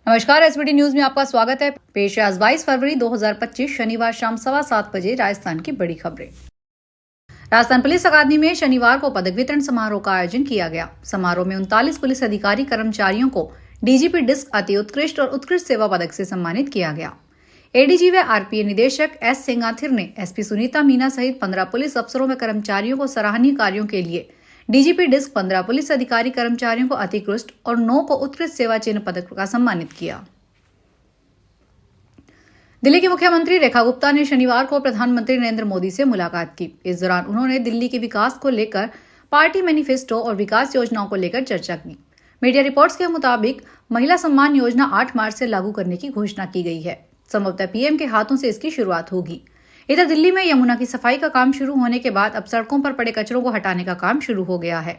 नमस्कार, SBT news में आपका स्वागत है। पेश है आज 22 फरवरी 2025 शनिवार शाम 7:15 बजे राजस्थान की बड़ी खबरें। राजस्थान पुलिस अकादमी में शनिवार को पदक वितरण समारोह का आयोजन किया गया। समारोह में 39 पुलिस अधिकारी कर्मचारियों को डीजीपी डिस्क अति उत्कृष्ट और उत्कृष्ट सेवा पदक से सम्मानित किया गया। एडीजी व आरपीए निदेशक एस सेंगाथिर ने एसपी सुनीता मीना सहित 15 पुलिस अफसरों व कर्मचारियों को सराहनीय कार्यों के लिए डीजीपी डिस्क, 15 पुलिस अधिकारी कर्मचारियों को अतिकृष्ट और 9 को उत्कृष्ट सेवा चिन्ह पदक का सम्मानित किया। दिल्ली की मुख्यमंत्री रेखा गुप्ता ने शनिवार को प्रधानमंत्री नरेंद्र मोदी से मुलाकात की। इस दौरान उन्होंने दिल्ली के विकास को लेकर पार्टी मैनिफेस्टो और विकास योजनाओं को लेकर चर्चा की। मीडिया रिपोर्ट्स के मुताबिक महिला सम्मान योजना 8 मार्च से लागू करने की घोषणा की गई है। संभवतः पीएम के हाथों से इसकी शुरुआत होगी। इधर दिल्ली में यमुना की सफाई का काम शुरू होने के बाद अब सड़कों पर पड़े कचरों को हटाने का काम शुरू हो गया है।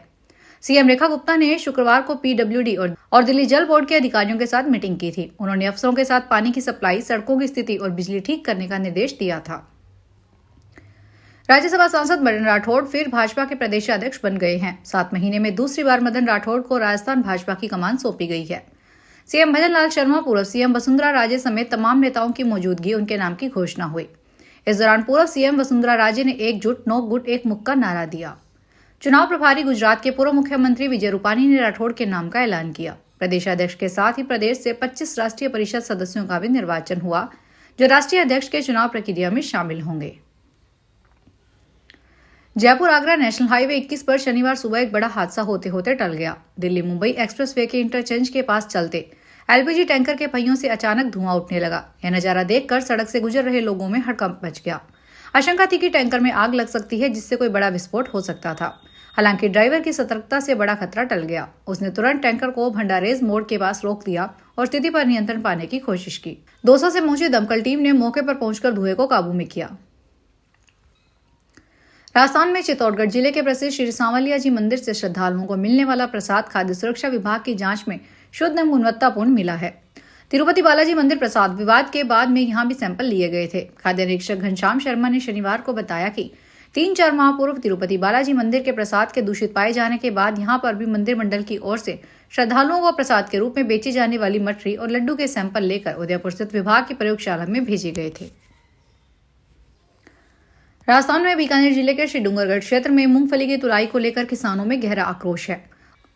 सीएम रेखा गुप्ता ने शुक्रवार को पीडब्ल्यूडी और दिल्ली जल बोर्ड के अधिकारियों के साथ मीटिंग की थी। उन्होंने अफसरों के साथ पानी की सप्लाई, सड़कों की स्थिति और बिजली ठीक करने का निर्देश दिया था। राज्यसभा सांसद मदन राठौड़ फिर भाजपा के प्रदेश अध्यक्ष बन गए हैं। 7 महीने में दूसरी बार मदन राठौड़ को राजस्थान भाजपा की कमान सौंपी गई है। सीएम भजन लाल शर्मा, पूर्व सीएम वसुंधरा राजे समेत तमाम नेताओं की मौजूदगी उनके नाम की घोषणा हुई। इस दौरान पूर्व सीएम वसुंधरा राजे ने एकजुट, 9 गुट 1 मुख का नारा दिया। चुनाव प्रभारी गुजरात के पूर्व मुख्यमंत्री विजय रूपानी ने राठौड़ के नाम का ऐलान किया। प्रदेश अध्यक्ष के साथ ही प्रदेश से 25 राष्ट्रीय परिषद सदस्यों का भी निर्वाचन हुआ, जो राष्ट्रीय अध्यक्ष के चुनाव प्रक्रिया में शामिल होंगे। जयपुर आगरा नेशनल हाईवे 21 पर शनिवार सुबह एक बड़ा हादसा होते होते टल गया। दिल्ली मुंबई एक्सप्रेसवे के इंटरचेंज के पास चलते एलपीजी टैंकर के पहियों से अचानक धुआं उठने लगा। यह नजारा देखकर सड़क से गुजर रहे लोगों में हड़कंप मच गया। आशंका थी कि टैंकर में आग लग सकती है, जिससे कोई बड़ा विस्फोट हो सकता था। हालांकि ड्राइवर की सतर्कता से बड़ा खतरा टल गया। उसने तुरंत टैंकर को भंडारेज मोड़ के पास रोक दिया और स्थिति पर नियंत्रण पाने की कोशिश की। 200 से पहुंची दमकल टीम ने मौके पर पहुंचकर धुएं को काबू में किया। राजस्थान में चित्तौड़गढ़ जिले के प्रसिद्ध श्री सांवलिया जी मंदिर से श्रद्धालुओं को मिलने वाला प्रसाद खाद्य सुरक्षा विभाग की जांच में शुद्ध एवं गुणवत्तापूर्ण मिला है। तिरुपति बालाजी मंदिर प्रसाद विवाद के बाद में यहां भी सैंपल लिए गए थे। खाद्य निरीक्षक घनश्याम शर्मा ने शनिवार को बताया कि 3-4 माह पूर्व तिरुपति बालाजी मंदिर के प्रसाद के दूषित पाए जाने के बाद यहां पर भी मंदिर मंडल की ओर से श्रद्धालुओं को प्रसाद के रूप में बेची जाने वाली मठरी और लड्डू के सैंपल लेकर उदयपुर स्थित विभाग की प्रयोगशाला में भेजे गए थे। राजस्थान में बीकानेर जिले के श्री डूंगरगढ़ क्षेत्र में मूंगफली की तुलाई को लेकर किसानों में गहरा आक्रोश है।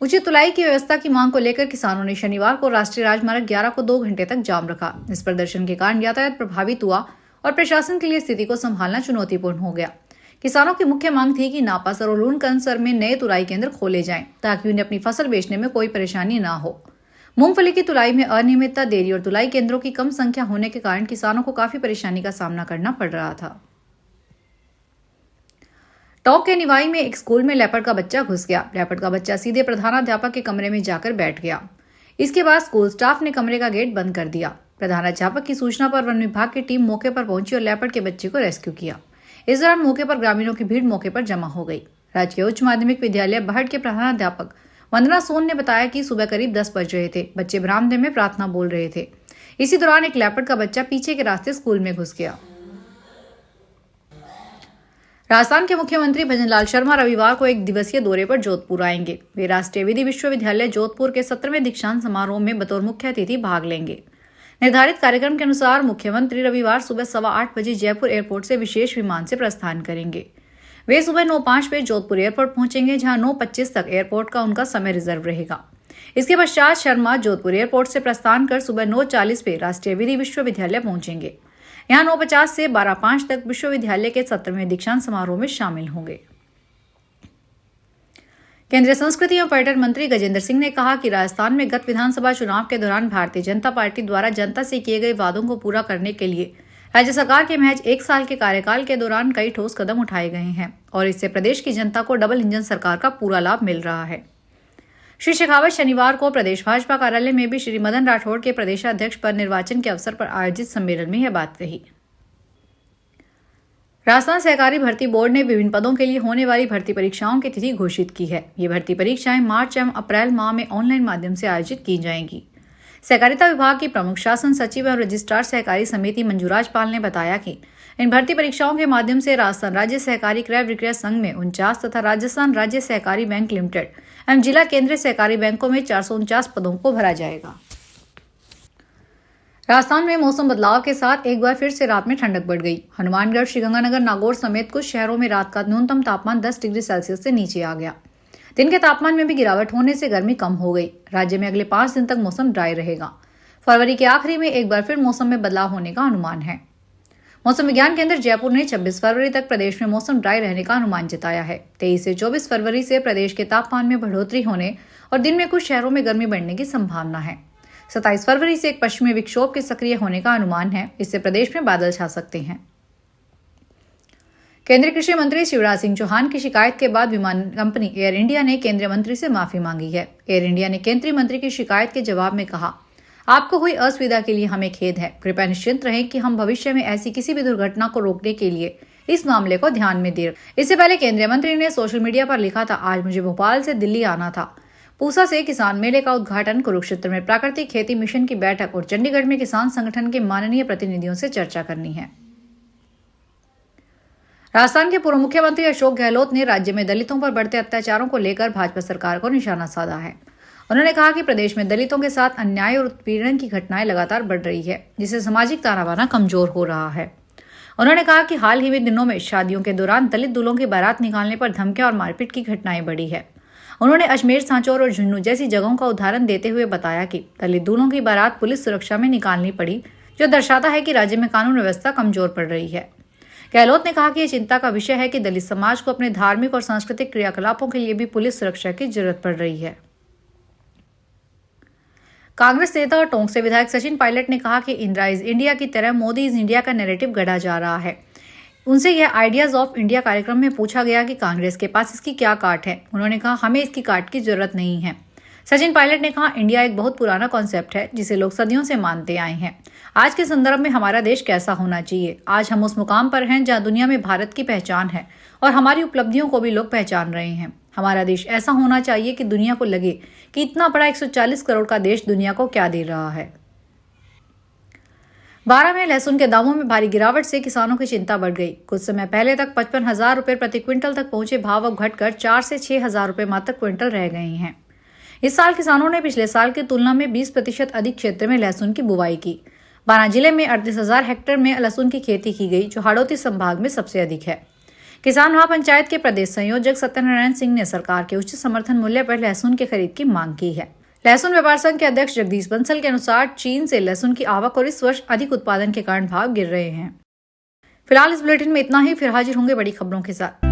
उचित तुलाई की व्यवस्था की मांग को लेकर किसानों ने शनिवार को राष्ट्रीय राजमार्ग 11 को 2 घंटे तक जाम रखा। इस प्रदर्शन के कारण यातायात प्रभावित हुआ और प्रशासन के लिए स्थिति को संभालना चुनौतीपूर्ण हो गया। किसानों की मुख्य मांग थी कि नापासर और लूणकरनसर में नए तुलाई केंद्र खोले जाएं, ताकि उन्हें अपनी फसल बेचने में कोई परेशानी न हो। मूंगफली की तुलाई में अनियमितता, देरी और तुलाई केंद्रों की कम संख्या होने के कारण किसानों को काफी परेशानी का सामना करना पड़ रहा था। टोंक के निवाई में एक स्कूल में लेपर्ड का बच्चा घुस गया। लेपर्ड का बच्चा सीधे प्रधानाध्यापक के कमरे में जाकर बैठ गया। इसके बाद स्कूल स्टाफ ने कमरे का गेट बंद कर दिया। प्रधानाध्यापक की सूचना पर वन विभाग की टीम मौके पर पहुंची और लेपर्ड के बच्चे को रेस्क्यू किया। इस दौरान मौके पर ग्रामीणों की भीड़ मौके पर जमा हो गई। राजकीय उच्च माध्यमिक विद्यालय बहट के प्रधानाध्यापक वंदना सोन ने बताया कि सुबह करीब 10 बज रहे थे। बच्चे बरामदे में प्रार्थना बोल रहे थे। इसी दौरान एक लेपर्ड का बच्चा पीछे के रास्ते स्कूल में घुस गया। राजस्थान के मुख्यमंत्री भजन लाल शर्मा रविवार को 1 दिवसीय दौरे पर जोधपुर आएंगे। वे राष्ट्रीय विधि विश्वविद्यालय जोधपुर के 17वें दीक्षांत समारोह में बतौर मुख्य अतिथि भाग लेंगे। निर्धारित कार्यक्रम के अनुसार मुख्यमंत्री रविवार सुबह 8:15 बजे जयपुर एयरपोर्ट से विशेष विमान से प्रस्थान करेंगे। वे सुबह 9:05 बजे जोधपुर एयरपोर्ट पहुंचेंगे, जहां 9:25 तक एयरपोर्ट का उनका समय रिजर्व रहेगा। इसके पश्चात शर्मा जोधपुर एयरपोर्ट से प्रस्थान कर सुबह 9:40 पे राष्ट्रीय विधि विश्वविद्यालय पहुंचेंगे। यहाँ 9:50 से 12:05 तक विश्वविद्यालय के 17वें दीक्षांत समारोह में शामिल होंगे। केंद्रीय संस्कृति एवं पर्यटन मंत्री गजेंद्र सिंह ने कहा कि राजस्थान में गत विधानसभा चुनाव के दौरान भारतीय जनता पार्टी द्वारा जनता से किए गए वादों को पूरा करने के लिए राज्य सरकार के महज 1 साल के कार्यकाल के दौरान कई ठोस कदम उठाए गए हैं और इससे प्रदेश की जनता को डबल इंजन सरकार का पूरा लाभ मिल रहा है। श्री शेखावत शनिवार को प्रदेश भाजपा कार्यालय में भी श्री मदन राठौड़ के प्रदेशाध्यक्ष पद निर्वाचन के अवसर पर आयोजित सम्मेलन में यह बात कही। राजस्थान सहकारी भर्ती बोर्ड ने विभिन्न पदों के लिए होने वाली भर्ती परीक्षाओं की तिथि घोषित की है। ये भर्ती परीक्षाएं मार्च एवं अप्रैल माह में ऑनलाइन माध्यम से आयोजित की जाएंगी। सहकारिता विभाग की प्रमुख शासन सचिव एवं रजिस्ट्रार सहकारी समिति मंजूराज पाल ने बताया कि इन भर्ती परीक्षाओं के माध्यम से राजस्थान राज्य सहकारी क्रय विक्रय संघ में 49 तथा राजस्थान राज्य सहकारी बैंक लिमिटेड एवं जिला केंद्रीय सहकारी बैंकों में 449 पदों को भरा जाएगा। राजस्थान में मौसम बदलाव के साथ एक बार फिर से रात में ठंडक बढ़ गई। हनुमानगढ़, श्रीगंगानगर, नागौर समेत कुछ शहरों में रात का न्यूनतम तापमान 10 डिग्री सेल्सियस से नीचे आ गया। दिन के तापमान में भी गिरावट होने से गर्मी कम हो गई। राज्य में अगले 5 दिन तक मौसम ड्राई रहेगा। फरवरी के आखिरी में एक बार फिर मौसम में बदलाव होने का अनुमान है। मौसम विज्ञान केंद्र जयपुर ने 26 फरवरी तक प्रदेश में मौसम ड्राई रहने का अनुमान जताया है। 23 से 24 फरवरी से प्रदेश के तापमान में बढ़ोतरी होने और दिन में कुछ शहरों में गर्मी बढ़ने की संभावना है। 27 फरवरी से एक पश्चिमी विक्षोभ के सक्रिय होने का अनुमान है। इससे प्रदेश में बादल छा सकते हैं। केंद्रीय कृषि मंत्री शिवराज सिंह चौहान की शिकायत के बाद विमान कंपनी एयर इंडिया ने केंद्रीय मंत्री से माफी मांगी है। एयर इंडिया ने केंद्रीय मंत्री की शिकायत के जवाब में कहा, आपको हुई असुविधा के लिए हमें खेद है। कृपया निश्चिंत रहें कि हम भविष्य में ऐसी किसी भी दुर्घटना को रोकने के लिए इस मामले को ध्यान में दें। इससे पहले केंद्रीय मंत्री ने सोशल मीडिया पर लिखा था, आज मुझे भोपाल से दिल्ली आना था। पूसा से किसान मेले का उद्घाटन, कुरुक्षेत्र में प्राकृतिक खेती मिशन की बैठक और चंडीगढ़ में किसान संगठन के माननीय प्रतिनिधियों से चर्चा करनी है। राजस्थान के पूर्व मुख्यमंत्री अशोक गहलोत ने राज्य में दलितों पर बढ़ते अत्याचारों को लेकर भाजपा सरकार को निशाना साधा है। उन्होंने कहा कि प्रदेश में दलितों के साथ अन्याय और उत्पीड़न की घटनाएं लगातार बढ़ रही है, जिससे सामाजिक ताना बाना कमजोर हो रहा है। उन्होंने कहा कि हाल ही में दिनों में शादियों के दौरान दलित दूल्हों की बारात निकालने पर धमकियां और मारपीट की घटनाएं बढ़ी है। उन्होंने अजमेर, सांचौर और झुंझुनू जैसी जगहों का उदाहरण देते हुए बताया कि दलित दूल्हों की बारात पुलिस सुरक्षा में निकालनी पड़ी, जो दर्शाता है कि राज्य में कानून व्यवस्था कमजोर पड़ रही है। गहलोत ने कहा कि यह चिंता का विषय है कि दलित समाज को अपने धार्मिक और सांस्कृतिक क्रियाकलापों के लिए भी पुलिस सुरक्षा की जरूरत पड़ रही है। कांग्रेस नेता और टोंक से विधायक सचिन पायलट ने कहा कि इंदिरा इज इंडिया की तरह मोदी इज इंडिया का नैरेटिव गढ़ा जा रहा है। उनसे यह आइडियाज ऑफ इंडिया कार्यक्रम में पूछा गया कि कांग्रेस के पास इसकी क्या काट है। उन्होंने कहा, हमें इसकी काट की जरूरत नहीं है। सचिन पायलट ने कहा, इंडिया एक बहुत पुराना कॉन्सेप्ट है जिसे लोग सदियों से मानते आए हैं। आज के संदर्भ में हमारा देश कैसा होना चाहिए। आज हम उस मुकाम पर हैं जहां दुनिया में भारत की पहचान है और हमारी उपलब्धियों को भी लोग पहचान रहे हैं। हमारा देश ऐसा होना चाहिए कि दुनिया को लगे कि इतना बड़ा 140 करोड़ का देश दुनिया को क्या दे रहा है। 12 में लहसुन के दामों में भारी गिरावट से किसानों की चिंता बढ़ गई। कुछ समय पहले तक 55,000 रुपए प्रति क्विंटल तक पहुंचे भाव अब घटकर 4 से 6,000 रुपए मात्र क्विंटल रह गए हैं। इस साल किसानों ने पिछले साल की तुलना में 20% अधिक क्षेत्र में लहसुन की बुवाई की। बारां जिले में 38,000 हेक्टेयर में लहसुन की खेती की गई, जो हाड़ौती संभाग में सबसे अधिक है। किसान महापंचायत के प्रदेश संयोजक सत्यनारायण सिंह ने सरकार के उच्च समर्थन मूल्य पर लहसुन की खरीद की मांग की है। लहसुन व्यापार संघ के अध्यक्ष जगदीश बंसल के अनुसार चीन से लहसुन की आवक और इस वर्ष अधिक उत्पादन के कारण भाव गिर रहे हैं। फिलहाल इस बुलेटिन में इतना ही। फिर हाजिर होंगे बड़ी खबरों के साथ।